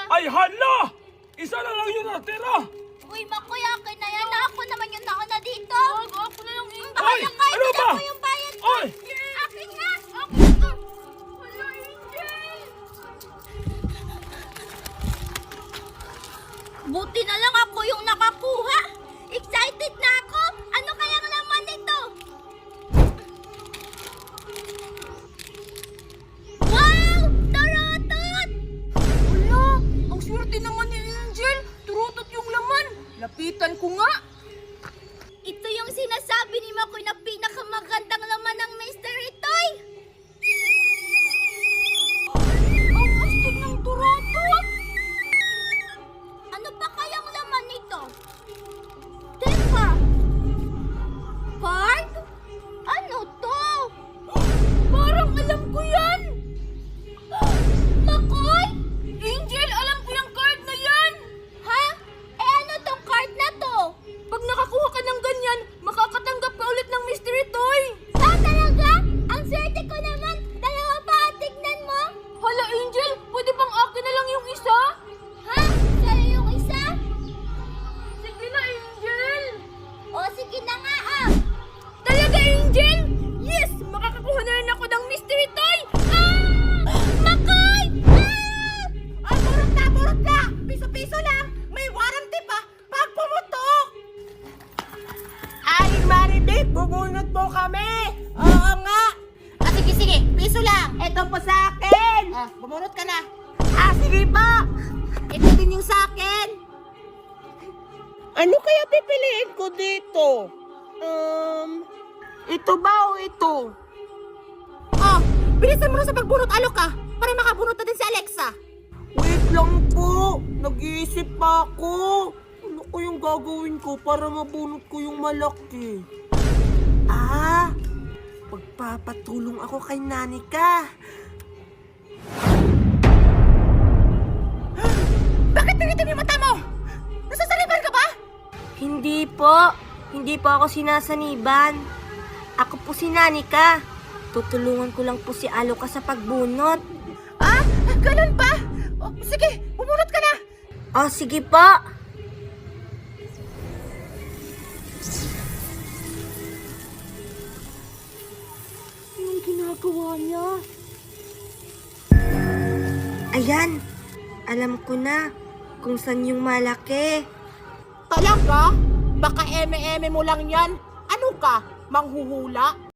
Ay hala! Isa na lang yung natira! Uy, Makoy, akin na yan. Ako naman yung nauna dito. Ako na yung Ay, bahala ka. ano ba? Ako yung bayad ko. Ay! Akin na. Akin na. Wala, Angel. Buti na lang ako yung nakakuha. Excited na ako. Ano kayang laman nito? Wow! Tarotot! Wala, ang swerte naman ni Angel. Turutot yung laman. Lapitan ko nga. Ito yung sinasabi ni Makoy na pinakamagandang laman ng mystery toy. Ang astig ng turutot. Ano pa kayang laman nito? Teka! Card? Ano to? Parang alam ko yan. Makoy? Angel, alam ko yung card na yan. Ha? Eh ano tong card na to? Pag nakakuha ka ng ganyan, makakatanggap ka ulit ng mystery toy. Ah, talaga? Ang swerte ko naman. Dalawa pa, tignan mo. Hala, Angel, pwede bang akin na lang yung isa? Ha? Sa'yo yung isa? Sige na, Angel. O sige na nga ah. Talaga, Angel? Yes! Makakakuha na rin ako ng mystery toy! Makoy! Ah! Ay, burot na! Piso-piso lang! May warranty pa pag pumutok! Ay, Maribik, bubunot mo kami! Oo nga! Sige, piso lang. Ito po sa akin! Bumunot ka na. Sige pa! Ito din yung sa akin. Ano kaya pipiliin ko dito? Ito ba o ito? Oh, bilisan mo na sa pagbunot, alok ka. Para makabunot na din si Alexa. Wait lang po! Nag-iisip pa ako! Ano ko yung gagawin ko para mabunot ko yung malaki? Pagpapatulong ako kay Nanika. Bakit nangitim yung mata mo? Nasasaliban ka ba? Hindi po. Hindi po ako sinasaniban. Ako po si Nanika. Tutulungan ko lang po si Aloka sa pagbunot. Ah, ganun ba? Oh, sige, bumunot ka na. Oh, sige po. Anong ginagawa niya? Ayan. Alam ko na kung saan yung malaki. Talaga? Baka eme-eme mo lang yan. Ano ka? Manghuhula?